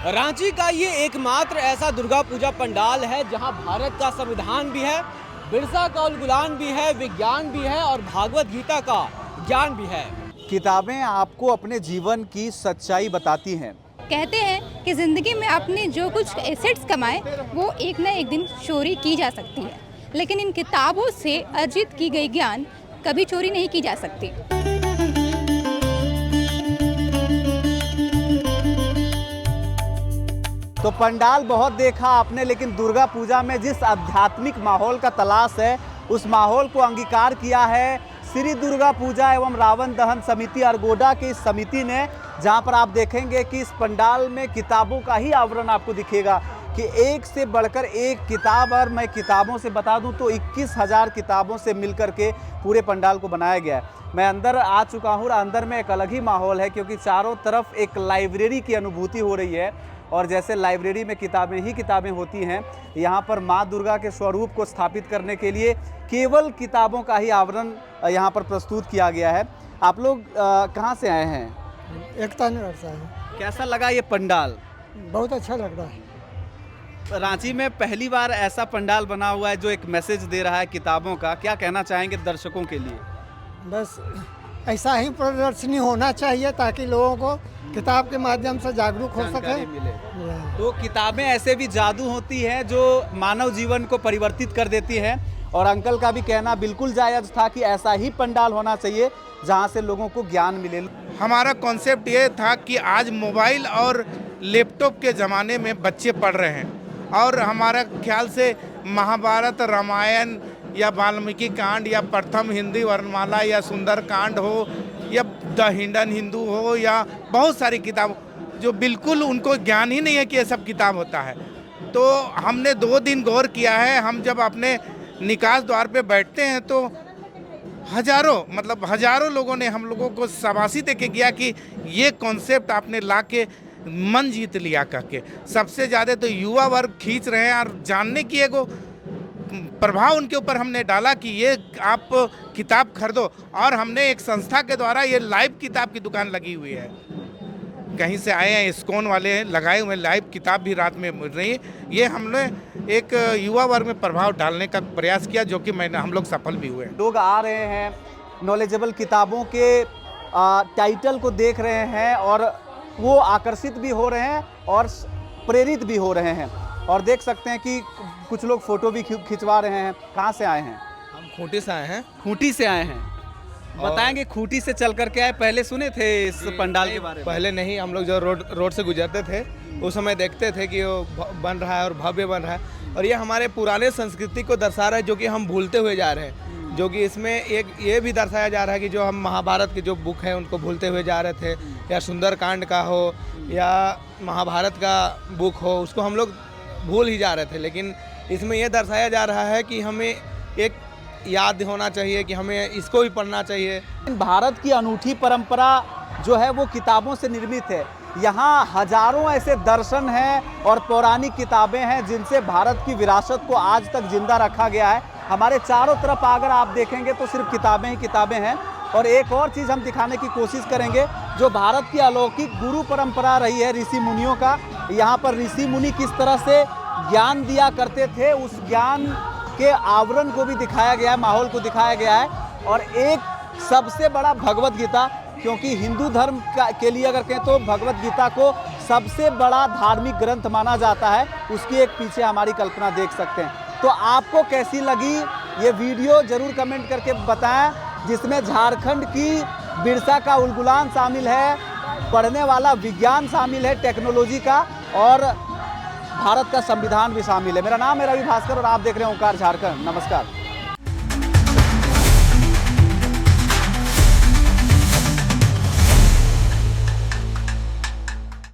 रांची का ये एकमात्र ऐसा दुर्गा पूजा पंडाल है जहां भारत का संविधान भी है, बिरसा का उलगुलान भी है, विज्ञान भी है और भागवत गीता का ज्ञान भी है। किताबें आपको अपने जीवन की सच्चाई बताती हैं। कहते हैं कि ज़िंदगी में आपने जो कुछ एसेट्स कमाए वो एक ना एक दिन चोरी की जा सकती है, लेकिन इन किताबों से अर्जित की गई ज्ञान कभी चोरी नहीं की जा सकती। तो पंडाल बहुत देखा आपने, लेकिन दुर्गा पूजा में जिस आध्यात्मिक माहौल का तलाश है उस माहौल को अंगीकार किया है श्री दुर्गा पूजा एवं रावण दहन समिति अरगोड़ा की इस समिति ने, जहां पर आप देखेंगे कि इस पंडाल में किताबों का ही आवरण आपको दिखेगा कि एक से बढ़कर एक किताब। और मैं किताबों से बता दूं तो 21,000 किताबों से मिलकर के पूरे पंडाल को बनाया गया है। मैं अंदर आ चुका हूँ, अंदर में एक अलग ही माहौल है क्योंकि चारों तरफ एक लाइब्रेरी की अनुभूति हो रही है। और जैसे लाइब्रेरी में किताबें ही किताबें होती हैं, यहाँ पर माँ दुर्गा के स्वरूप को स्थापित करने के लिए केवल किताबों का ही आवरण यहाँ पर प्रस्तुत किया गया है। आप लोग कहाँ से आए हैं? एकता नगर से है। कैसा लगा ये पंडाल? बहुत अच्छा लग रहा है। रांची में पहली बार ऐसा पंडाल बना हुआ है जो एक मैसेज दे रहा है किताबों का। क्या कहना चाहेंगे दर्शकों के लिए? बस ऐसा ही प्रदर्शनी होना चाहिए ताकि लोगों को किताब के माध्यम से जागरूक हो सके। मिले। तो किताबें ऐसे भी जादू होती हैं जो मानव जीवन को परिवर्तित कर देती हैं। और अंकल का भी कहना बिल्कुल जायज़ था कि ऐसा ही पंडाल होना चाहिए जहां से लोगों को ज्ञान मिले। हमारा कॉन्सेप्ट ये था कि आज मोबाइल और लैपटॉप के ज़माने में बच्चे पढ़ रहे हैं और हमारा ख्याल से महाभारत, रामायण या वाल्मीकि कांड या प्रथम हिंदी वर्णमाला या सुंदर कांड हो या द हिंडन हिंदू हो या बहुत सारी किताब जो बिल्कुल उनको ज्ञान ही नहीं है कि ये सब किताब होता है। तो हमने 2 दिन गौर किया है। हम जब अपने निकास द्वार पे बैठते हैं तो हजारों लोगों ने हम लोगों को शाबाशी दे के किया कि ये कॉन्सेप्ट आपने ला के मन जीत लिया करके। सबसे ज़्यादा तो युवा वर्ग खींच रहे हैं और जानने की एगो प्रभाव उनके ऊपर हमने डाला कि ये आप किताब खरीदो। और हमने एक संस्था के द्वारा ये लाइव किताब की दुकान लगी हुई है। कहीं से आए हैं, इस्कॉन वाले हैं, लगाए हुए लाइव किताब भी रात में मिल रही है। ये हमने एक युवा वर्ग में प्रभाव डालने का प्रयास किया जो कि हम लोग सफल भी हुए। लोग आ रहे हैं, नॉलेजेबल किताबों के टाइटल को देख रहे हैं और वो आकर्षित भी हो रहे हैं और प्रेरित भी हो रहे हैं। और देख सकते हैं कि कुछ लोग फोटो भी खिंचवा रहे हैं। कहाँ से आए हैं? हम खूंटी से आए हैं। खूंटी से आए हैं। बताएंगे खूंटी से चल करके आए, पहले सुने थे इस पंडाल के बारे में? पहले नहीं, हम लोग जो रोड से गुजरते थे उस समय देखते थे कि वो बन रहा है और भव्य बन रहा है और ये हमारे पुराने संस्कृति को दर्शा रहा है जो कि हम भूलते हुए जा रहे हैं। जो कि इसमें एक ये भी दर्शाया जा रहा है कि जो हम महाभारत के जो बुक हैं उनको भूलते हुए जा रहे थे, या सुंदरकांड का हो या महाभारत का बुक हो, उसको हम लोग भूल ही जा रहे थे। लेकिन इसमें यह दर्शाया जा रहा है कि हमें एक याद होना चाहिए कि हमें इसको भी पढ़ना चाहिए। भारत की अनूठी परंपरा जो है वो किताबों से निर्मित है। यहाँ हजारों ऐसे दर्शन हैं और पौराणिक किताबें हैं जिनसे भारत की विरासत को आज तक जिंदा रखा गया है। हमारे चारों तरफ अगर आप देखेंगे तो सिर्फ किताबें ही किताबें हैं। और एक और चीज़ हम दिखाने की कोशिश करेंगे, जो भारत की अलौकिक गुरु परंपरा रही है ऋषि मुनियों का। यहाँ पर ऋषि मुनि किस तरह से ज्ञान दिया करते थे, उस ज्ञान के आवरण को भी दिखाया गया है, माहौल को दिखाया गया है। और एक सबसे बड़ा भगवत गीता, क्योंकि हिंदू धर्म के लिए अगर कहें तो भगवत गीता को सबसे बड़ा धार्मिक ग्रंथ माना जाता है। उसकी एक पीछे हमारी कल्पना देख सकते हैं। तो आपको कैसी लगी ये वीडियो ज़रूर कमेंट करके बताएं, जिसमें झारखंड की बिरसा का उलगुलान शामिल है, पढ़ने वाला विज्ञान शामिल है टेक्नोलॉजी का, और भारत का संविधान भी शामिल है। मेरा नाम है रवि भास्कर और आप देख रहे हैं ओंकार झारखंड। नमस्कार।